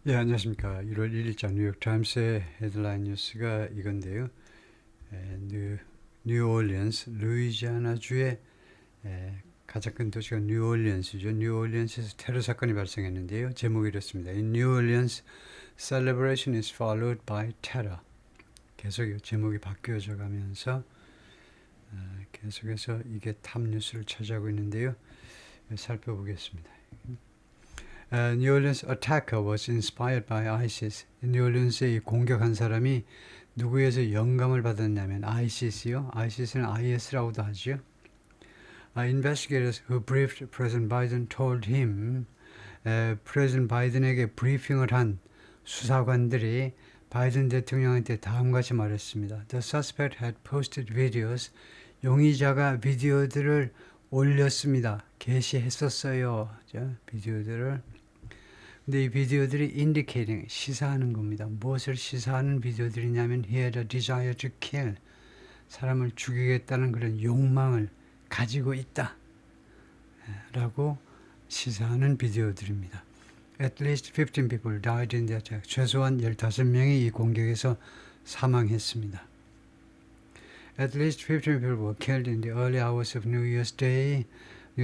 예, 안녕하십니까. 1월 1일자 뉴욕타임스의 헤드라인 뉴스가 이건데요. 뉴올리언스, 루이지아나주의 가장 큰 도시가 뉴올리언스죠. 뉴올리언스에서 테러 사건이 발생했는데요. 제목이 이렇습니다. In New Orleans, celebration is followed by terror. 계속 제목이 바뀌어져 가면서 계속해서 이게 탑 뉴스를 차지하고 있는데요. 살펴보겠습니다. New Orleans attacker was inspired by ISIS. 뉴올리언스에 공격한 사람이 누구에서 영감을 받았냐면 ISIS요. ISIS는 IS라고도 하죠. Investigators who briefed President Biden told him, 프레sident 바이든에게 브리핑을 한 수사관들이 바이든 대통령한테 다음같이 말했습니다. The suspect had posted videos. 용의자가 비디오들을 올렸습니다. 게시했었어요. 비디오들을. 근데 이 비디오들이 indicating, 시사하는 겁니다. 무엇을 시사하는 비디오들이냐면 he had a desire to kill. 사람을 죽이겠다는 그런 욕망을 가지고 있다. 라고 시사하는 비디오들입니다. At least 15 people died in the attack. 최소한 15명이 이 공격에서 사망했습니다. At least 15 people were killed in the early hours of New Year's Day.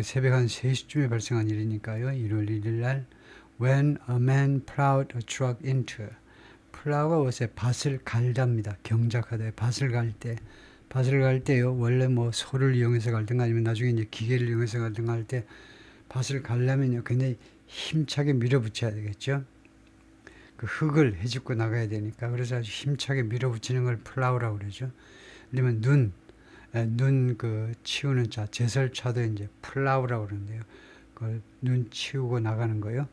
새벽 한 3시쯤에 발생한 일이니까요. 1월 1일 날. When a man plowed a truck into. 플라우가 원래 밭을 갈답니다. 경작하다. 밭을 갈 때요. 원래 뭐 소를 이용해서 갈든가 아니면 나중에 이제 기계를 이용해서 갈든가 할 때 밭을 갈려면요. 굉장히 힘차게 밀어붙여야 되겠죠. 그 흙을 헤집고 나가야 되니까. 그래서 아주 힘차게 밀어붙이는 걸 플라우라고 그러죠. 아니면 눈 치우는 차, 제설차도 이제 플라우라고 그러는데요. 그걸 눈 치우고 나가는 거요.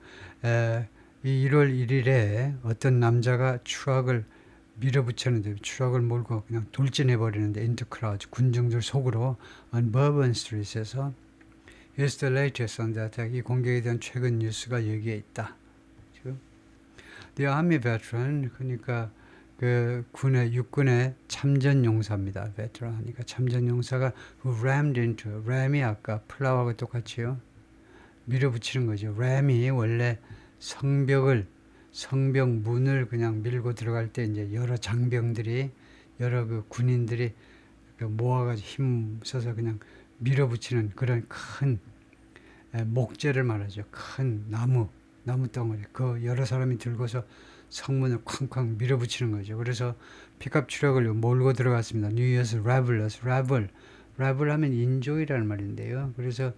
이 1월 1일에 어떤 남자가 추락을 밀어붙였는데 추락을 몰고 그냥 돌진해 버리는데 into crowd 군중들 속으로 on Bourbon Street에서 Here's the latest on the attack. 이 공격에 대한 최근 뉴스가 여기에 있다. The Army veteran 그러니까 그 육군의 참전 용사입니다. veteran 하니까 참전 용사가 who rammed into ram이 아까 플라워하고 똑같이요. 밀어붙이는 거죠. 램이 원래 성벽 문을 그냥 밀고 들어갈 때 이제 여러 장병들이 여러 그 군인들이 모아가지고 힘 써서 그냥 밀어붙이는 그런 큰 목재를 말하죠. 큰 나무 덩어리 그 여러 사람이 들고서 성문을 쾅쾅 밀어붙이는 거죠. 그래서 픽업 트럭을 몰고 들어갔습니다. 뉴이어스 라블러스 라블 하면 인조이라는 말인데요. 그래서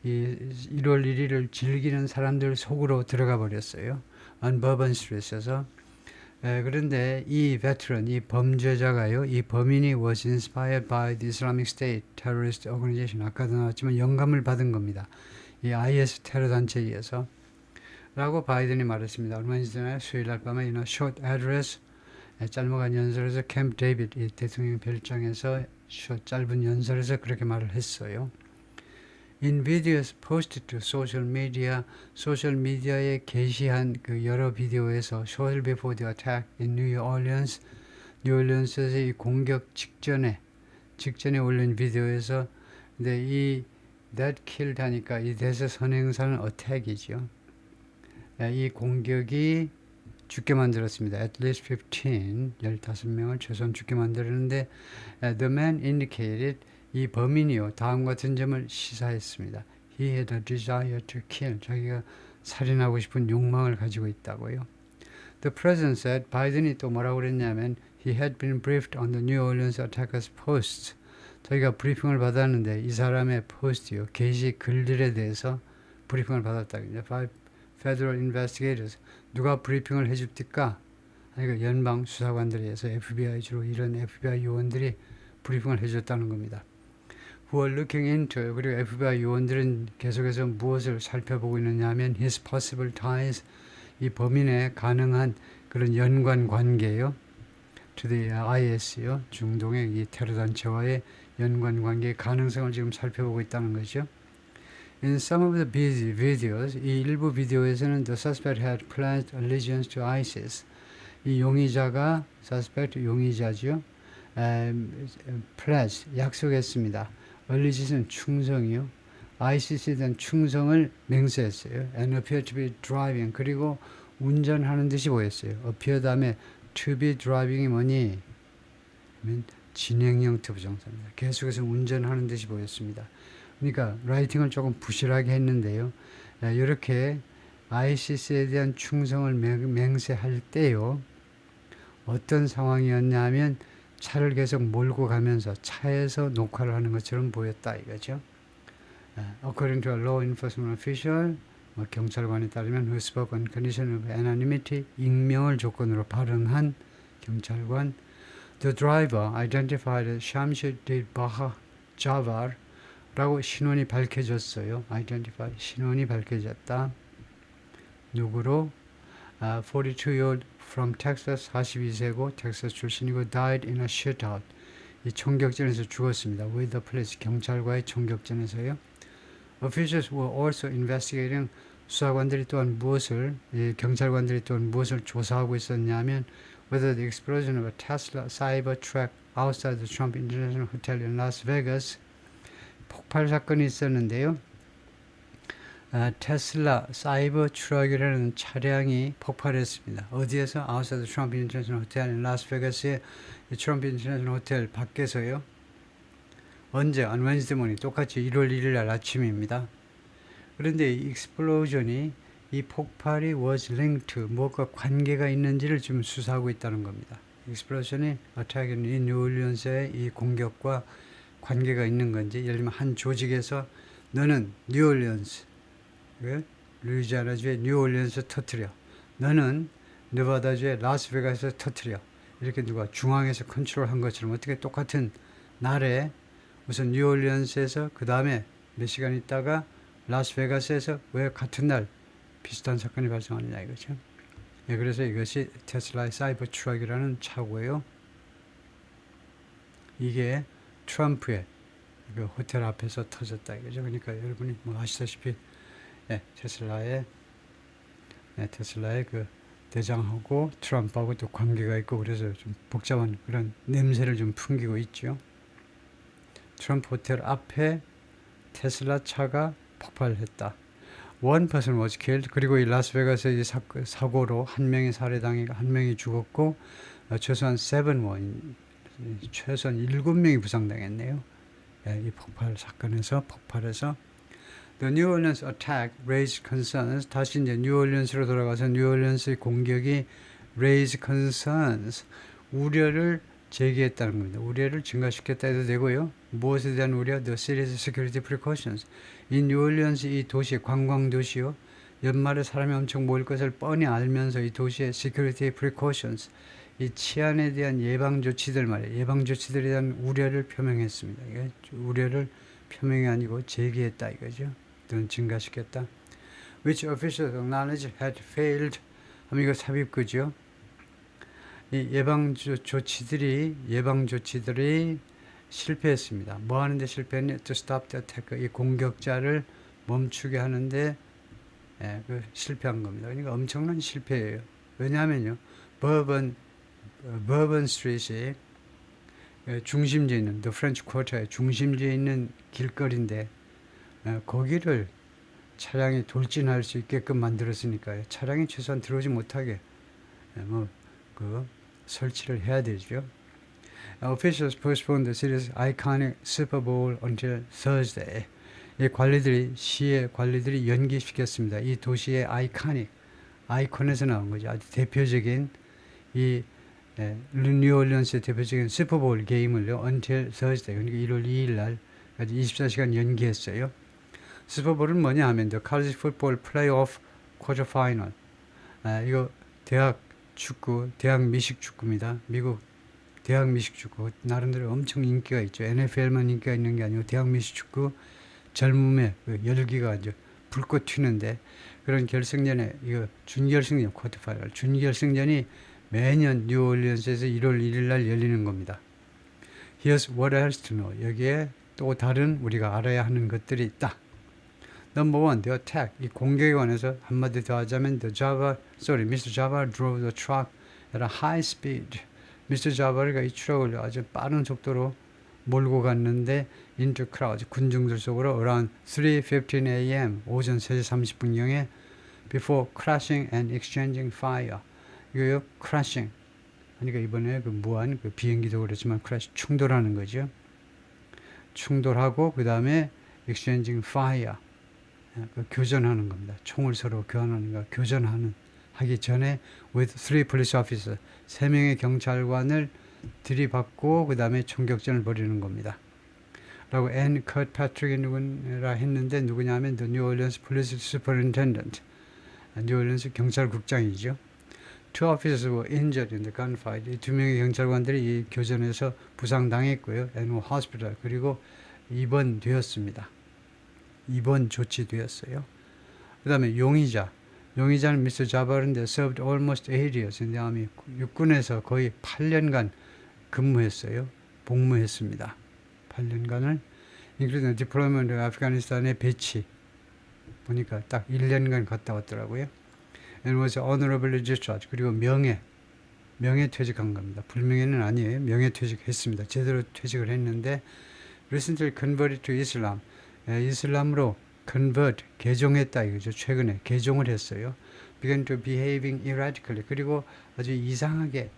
이 1월 1일을 즐기는 사람들 속으로 들어가 버렸어요. on Bourbon Street에서. 그런데 이 veteran, 이 범죄자가요, 이 범인이 was inspired by the Islamic State terrorist organization. 아까도 나왔지만 영감을 받은 겁니다. 이 IS 테러 단체에 의해서. 라고 바이든이 말했습니다. 얼마 전에 수요일 날 밤에 in a short address, 짤막한 연설에서 캠프 데이비드, 이 대통령 별장에서 짧은 연설에서 그렇게 말을 했어요. In videos posted to social media, 소셜미디어에 게시한 그 여러 비디오에서 shortly before the attack in New Orleans, 뉴올리언스에서 이 공격 직전에 올린 비디오에서 근데 이 that killed 하니까 이 대세 선행사는 attack이죠. 이 공격이 죽게 만들었습니다. At least 15명을 최소한 죽게 만들었는데 the man indicated 이 범인이요 다음 같은 점을 시사했습니다. He had a desire to kill. 자기가 살인하고 싶은 욕망을 가지고 있다고요. The president said, 바이든이 또 뭐라고 그랬냐면 he had been briefed on the New Orleans attackers posts. 자기가 브리핑을 받았는데 이 사람의 포스트요 게시 글들에 대해서 브리핑을 받았다. Federal investigators 누가 브리핑을 해줍니까? 그러니까 연방 수사관들에 의해서 FBI 주로 이런 FBI 요원들이 브리핑을 해줬다는 겁니다. Who are looking into 그리고 FBI 요원들은 계속해서 무엇을 살펴보고 있느냐 하면 his possible ties 이 범인의 가능한 그런 연관 관계요. to the IS요. 중동의 이 테러 단체와의 연관 관계의 가능성을 지금 살펴보고 있다는 거죠. In some of the videos, 이 일부 비디오에서는 the suspect had pledged allegiance to ISIS. 이 용의자가 suspect 용의자죠. pledge 약속했습니다. allegiance는 충성이요. ISIS에 대한 충성을 맹세했어요. And appeared to be driving. 그리고 운전하는 듯이 보였어요. appear 다음에 to be driving이 뭐니? 진행형 투부정사입니다. 계속해서 운전하는 듯이 보였습니다. 그러니까 라이팅을 조금 부실하게 했는데요. 이렇게 ISIS에 대한 충성을 맹세할 때요. 어떤 상황이었냐면 차를 계속 몰고 가면서 차에서 녹화를 하는 것처럼 보였다 이거죠. According to a law enforcement official, 경찰관에 따르면 who spoke on condition of anonymity, 익명을 조건으로 발언한 경찰관, the driver identified as Shamsuddin Baha Jawar 라고 신원이 밝혀졌어요. identify, 신원이 밝혀졌다. 누구로? 42-year-old from Texas, 42세고 텍사스 출신이고 died in a shootout. 이 총격전에서 죽었습니다. with the police, 경찰과의 총격전에서요. Officials were also investigating, 수사관들이 또한 경찰관들이 또한 무엇을 조사하고 있었냐면 whether the explosion of a Tesla Cybertruck outside the Trump International Hotel in Las Vegas, 폭발 사건이 있었는데요. 테슬라 사이버 트럭이라는 차량이 폭발했습니다. 어디에서? outside the Trump International Hotel in 라스베가스의 트럼프 인터내셔널 호텔 밖에서요. 언제? on Wednesday morning, 똑같이 1월 1일 날 아침입니다. 그런데 이 익스플로전이, 이 폭발이 was linked to, 뭐가 관계가 있는지를 지금 수사하고 있다는 겁니다. 익스플로전이 attack in New Orleans의 이 공격과 관계가 있는 건지, 예를 들면 한 조직에서 너는 뉴올리언스, 루이지아나주의 뉴올리언스 터트려, 너는 네바다주의 라스베가스에서 터트려, 이렇게 누가 중앙에서 컨트롤한 것처럼 어떻게 똑같은 날에 우선 뉴올리언스에서 그 다음에 몇 시간 있다가 라스베가스에서 왜 같은 날 비슷한 사건이 발생하느냐 이거죠. 그래서 이것이 테슬라의 사이버 트럭이라는 차고예요. 이게 트럼프의 그 호텔 앞에서 터졌다 이거죠. 그러니까 여러분이 아시다시피 테슬라의 그 대장하고 트럼프하고 또 관계가 있고 그래서 좀 복잡한 그런 냄새를 좀 풍기고 있죠. 트럼프 호텔 앞에 테슬라 차가 폭발했다. One person was killed. 그리고 이 라스베가스의 사고로 한 명이 살해당했고 한 명이 죽었고 최소한 7명이 부상당했네요. 이 폭발 사건에서 폭발해서 The New Orleans attack raised concerns. 다시 이제 뉴올리언스로 돌아가서 뉴올리언스의 공격이 raise concerns, 우려를 제기했다는 겁니다. 우려를 증가시켰다 해도 되고요. 무엇에 대한 우려? The city's security precautions. 이 뉴올리언스 이 도시, 관광 도시요. 연말에 사람이 엄청 모일 것을 뻔히 알면서 이 도시의 security precautions, 이 치안에 대한 예방 조치들 말이에요. 예방 조치들에 대한 우려를 표명했습니다. 이게 우려를 표명이 아니고 제기했다 이거죠. 또는 증가시켰다. Which officials acknowledged had failed. 하면 이거 삽입구죠. 이 예방 조치들이 실패했습니다. 뭐 하는데 실패했냐? To stop the attack. 이 공격자를 멈추게 하는데 실패한 겁니다. 그러니까 엄청난 실패예요. 왜냐하면요, 버번 스트리트이 중심지에 있는 The French Quarter의 중심지에 있는 길거리인데 거기를 차량이 돌진할 수 있게끔 만들었으니까요. 차량이 최소한 들어오지 못하게 설치를 해야 되죠. Officials postponed the city's iconic Super Bowl until Thursday. 이 시의 관리들이 연기시켰습니다. 이 도시의 아이콘에서 나온 거죠. 아주 대표적인 이 뉴올리언스의 대표적인 슈퍼볼 게임을요, until Thursday, 그러니까 1월 2일 날까지 24시간 연기했어요. 슈퍼볼은 뭐냐 하면 The College Football Playoff Quarterfinal. 이거 대학 미식 축구입니다. 미국 대학 미식 축구 나름대로 엄청 인기가 있죠. NFL만 인기가 있는 게 아니고 대학 미식 축구 젊음의 그 열기가 아주 불꽃 튀는데, 그런 결승전에 이거 준결승전 쿼터파이널 준결승전이 매년 뉴올리언스에서 1월 1일 날 열리는 겁니다. Here's what else to know. 여기에 또 다른 우리가 알아야 하는 것들이 있다. Number one, the attack. 이 공격에 관해서 한마디 더 하자면 Mr. Jawar drove the truck at a high speed. Mr. Jawari가 이 트럭을 아주 빠른 속도로 몰고 갔는데 into crowd, 군중들 속으로 around 3:15 a.m. 오전 3시 30분경에 before crashing and exchanging fire. 이거요, crashing. 그러니까 이번에 그 무한 그 비행기도 그렇지만 crash 충돌하는 거죠. 충돌하고 그 다음에 exchanging fire. 그 교전하는 겁니다. 총을 서로 교환하는 거, 교전하는 하기 전에 with three police officers, 3명의 경찰관을 들이받고 그 다음에 총격전을 벌이는 겁니다. 라고 앤 커트패트릭이 누구라 했는데 누구냐 하면 the New Orleans Police Superintendent, 뉴올리언스 경찰국장이죠. Two officers were injured in the gunfight. 이 2명의 경찰관들이 이 교전에서 부상당했고요. and were hospital, 그리고 입원되었습니다. 입원 조치되었어요. 그 다음에 용의자는 Mr. 자바르인데 served almost 8 years in the army. 육군에서 거의 8년간 근무했어요. 복무했습니다. 8년간을 including deployment 아프가니스탄의 배치 보니까 딱 1년간 갔다 왔더라고요. and was honorably discharged. 그리고 명예퇴직한 겁니다. 불명예는 아니에요. 명예퇴직했습니다. 제대로 퇴직을 했는데 recently converted to Islam. 이슬람으로 convert, 개종했다 이거죠. 최근에 개종을 했어요. began to behaving erratically. 그리고 아주 이상하게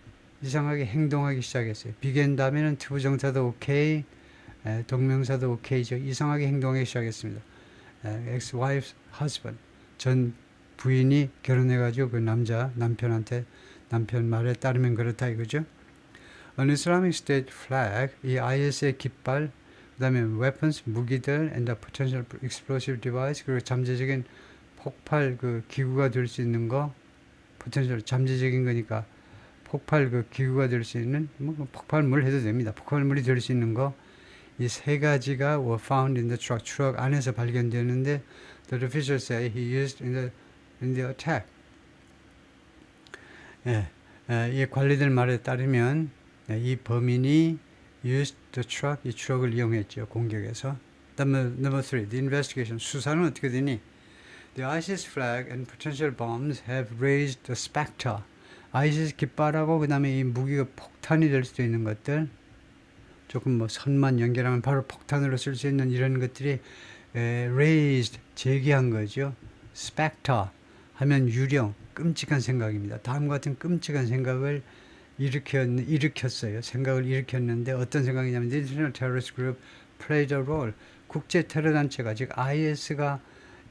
행동하기 시작했어요. began 다음에는 투부정사도 오케이, 동명사도 오케이죠. 이상하게 행동하기 시작했습니다. ex-wife's husband, 전 부인이 결혼해가지고 그 남편 말에 따르면 그렇다 이거죠. An Islamic State flag, 이 IS의 깃발, 그 다음에 weapons, 무기들, and the potential explosive device, 그리고 잠재적인 폭발 그 기구가 될 수 있는 거, potential 잠재적인 거니까 폭발 그 기구가 될 수 있는 뭐 폭발물 해도 됩니다. 폭발물이 될 수 있는 거, 이 세 가지가 were found in the truck. 트럭 안에서 발견되는데 the officials say he used in the attack. 이 관리들 말에 따르면 이 범인이 used the truck, 이 트럭을 이용했죠. 공격에서. Number 3, the investigation. 수사는 어떻게 되니? The ISIS flag and potential bombs have raised the specter. ISIS 깃발하고 그 다음에 이 무기가 폭탄이 될 수도 있는 것들, 조금 뭐 선만 연결하면 바로 폭탄으로 쓸 수 있는 이런 것들이 raised, 제기한 거죠. specter 하면 유령, 끔찍한 생각입니다. 다음과 같은 끔찍한 생각을 일으켰어요. 생각을 일으켰는데 어떤 생각이냐면 The International Terrorist Group played a role. 국제 테러 단체가 즉 IS가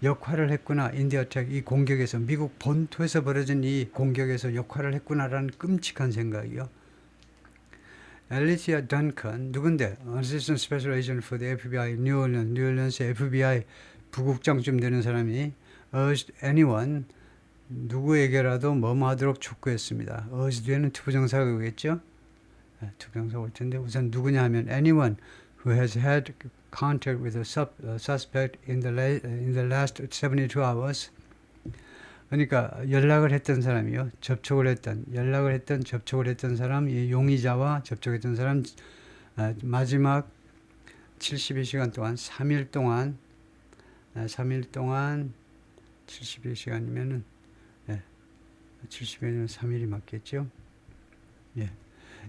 역할을 했구나. in the attack, 이 공격에서, 미국 본토에서 벌어진 이 공격에서 역할을 했구나라는 끔찍한 생각이요. Alicia Duncan, 누군데? Assistant Special Agent for the FBI, 뉴올리언스 FBI 부국장쯤 되는 사람이 urged anyone, 누구에게라도 뭐뭐 하도록 촉구했습니다. urge 뒤에는 투부정사가 오겠죠? 투부정사 올 텐데 우선 누구냐 하면 anyone who has had contact with a suspect in the last 72 hours. 그러니까 연락을 했던 사람이요. 접촉을 했던 사람, 이 용의자와 접촉했던 사람, 마지막 72시간 동안 3일 동안 72시간이면은 70일이면 3일이 맞겠죠?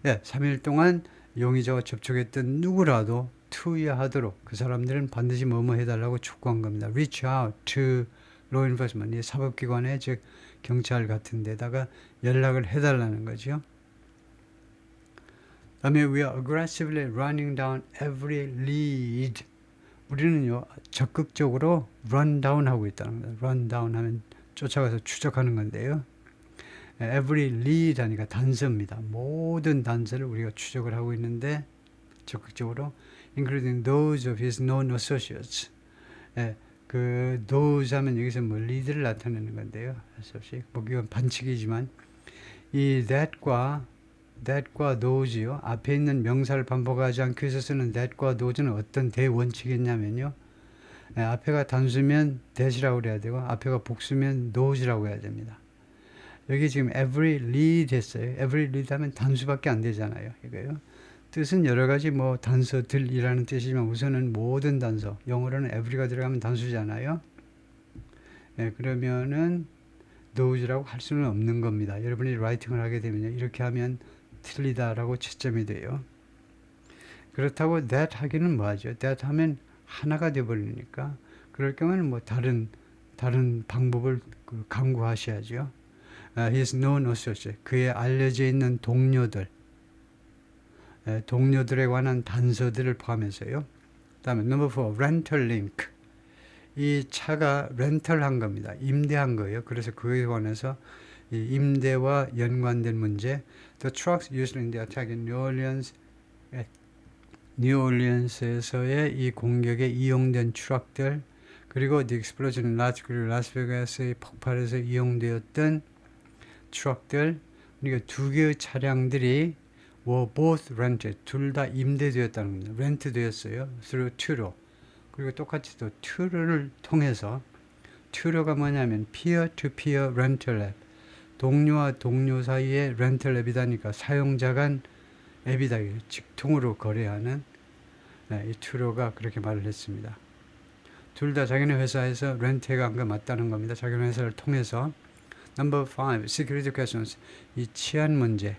3일 동안 용의자와 접촉했던 누구라도 투여하도록 그 사람들은 반드시 뭐뭐 해달라고 촉구한 겁니다. Reach out to law enforcement, 이 사법기관에 즉 경찰 같은 데다가 연락을 해달라는 거죠. 다음에 we are aggressively running down every lead. 우리는요 적극적으로 run down 하고 있다는 겁니다. run down 하면 쫓아가서 추적하는 건데요. every lead 하니까 단서입니다. 모든 단서를 우리가 추적을 하고 있는데 적극적으로 including those of his known associates. 그 those 하면 여기서 뭐 lead를 나타내는 건데요. 할 수 없이 뭐 이건 반칙이지만 이 that과 those요. 앞에 있는 명사를 반복하지 않기 위해서 쓰는 that과 those는 어떤 대원칙이냐면요. 앞에가 단수면 that이라고 그래야 되고 앞에가 복수면 those라고 해야 됩니다. 여기 지금 every lead 했어요. every lead 하면 단수밖에 안 되잖아요. 이거요. 뜻은 여러 가지 뭐 단서들이라는 뜻이지만 우선은 모든 단서, 영어로는 every가 들어가면 단수잖아요. 그러면은 those라고 할 수는 없는 겁니다. 여러분이 라이팅을 하게 되면요. 이렇게 하면 틀리다라고 채점이 돼요. 그렇다고 that 하기는 뭐하죠? that 하면 하나가 되어버리니까 그럴 경우는 뭐 다른 다른 방법을 강구하셔야죠. His known associates, 그의 알려져 있는 동료들, 동료들에 관한 단서들을 포함해서요. 다음에 number 4, rental link. 이 차가 렌털한 겁니다. 임대한 거예요. 그래서 그에 관해서 이 임대와 연관된 문제. The trucks used in the attack in New Orleans, 뉴올리언스에서의 이 공격에 이용된 트럭들, 그리고 the explosion in 그리고 라스베가스의 폭발에서 이용되었던 트럭들, 그러니까 두 개의 차량들이 were both rented, 둘 다 임대되었다는 겁니다. 렌트 되었어요. through Turo. 그리고 똑같이 또 Turo를 통해서, Turo가 뭐냐면 peer-to-peer rental 앱, 동료와 동료 사이의 렌털 앱이다니까 사용자 간 앱이다. 직통으로 거래하는 이 Turo가 그렇게 말을 했습니다. 둘 다 자기네 회사에서 렌트해간 거 맞다는 겁니다. 자기네 회사를 통해서. Number 5, security questions. 이 치안 문제.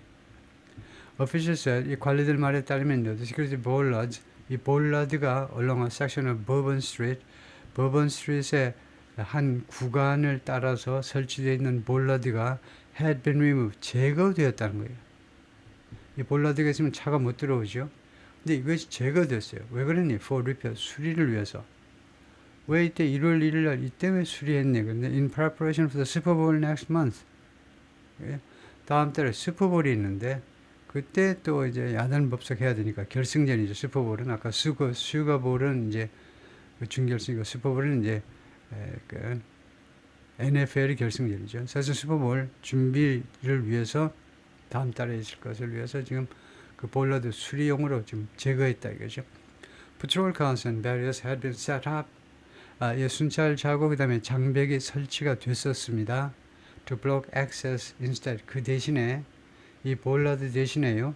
Officials said, 이 관리들 말에 따르면 the security bollards, 이 볼라드가 along a section of Bourbon Street, 버번 스트리트의 한 구간을 따라서 설치되어 있는 볼라드가 had been removed, 제거되었다는 거예요. 이 볼라드가 있으면 차가 못 들어오죠. 근데 이것이 제거됐어요. 왜 그러니? For repair, 수리를 위해서. 왜 이때 1월 1일 날 이때 왜 수리했니? 근데 in preparation for the Super Bowl next month. 다음 달에 슈퍼볼이 있는데 그때 또 이제 야단 법석해야 되니까 결승전이죠. 슈퍼볼은 아까 슈가볼은 이제 준결승이고 슈퍼볼은 이제 그 NFL이 결승전이죠. 그래서 슈퍼볼 준비를 위해서 다음 달에 있을 것을 위해서 지금 그 볼라드 수리용으로 지금 제거했다 이거죠. Patrol cars and barriers had been set up. 예, 순찰 자고 그 다음에 장벽이 설치가 됐었습니다. To block access instead. 그 대신에 이 볼라드 대신에요.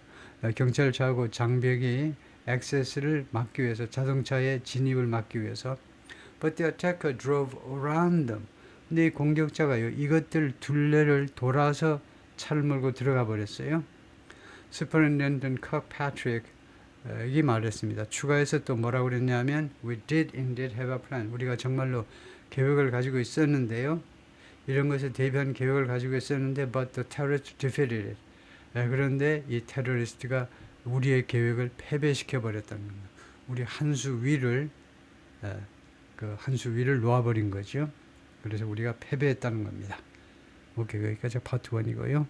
경찰 자고 장벽이 액세스를 막기 위해서 자동차의 진입을 막기 위해서. But the attacker drove around them. 근데 이 공격자가요. 이것들 둘레를 돌아서 차를 몰고 들어가 버렸어요. Superintendent Kirkpatrick 이 말했습니다. 추가해서 또 뭐라고 그랬냐면 We did indeed have a plan. 우리가 정말로 계획을 가지고 있었는데요. 이런 것에 대비한 계획을 가지고 있었는데 But the terrorists defeated it. 그런데 이 테러리스트가 우리의 계획을 패배시켜 버렸다는 겁니다. 우리 한 수 위를 그 한 수 위를 놓아버린 거죠. 그래서 우리가 패배했다는 겁니다. 오케이, 여기까지 파트 1이고요.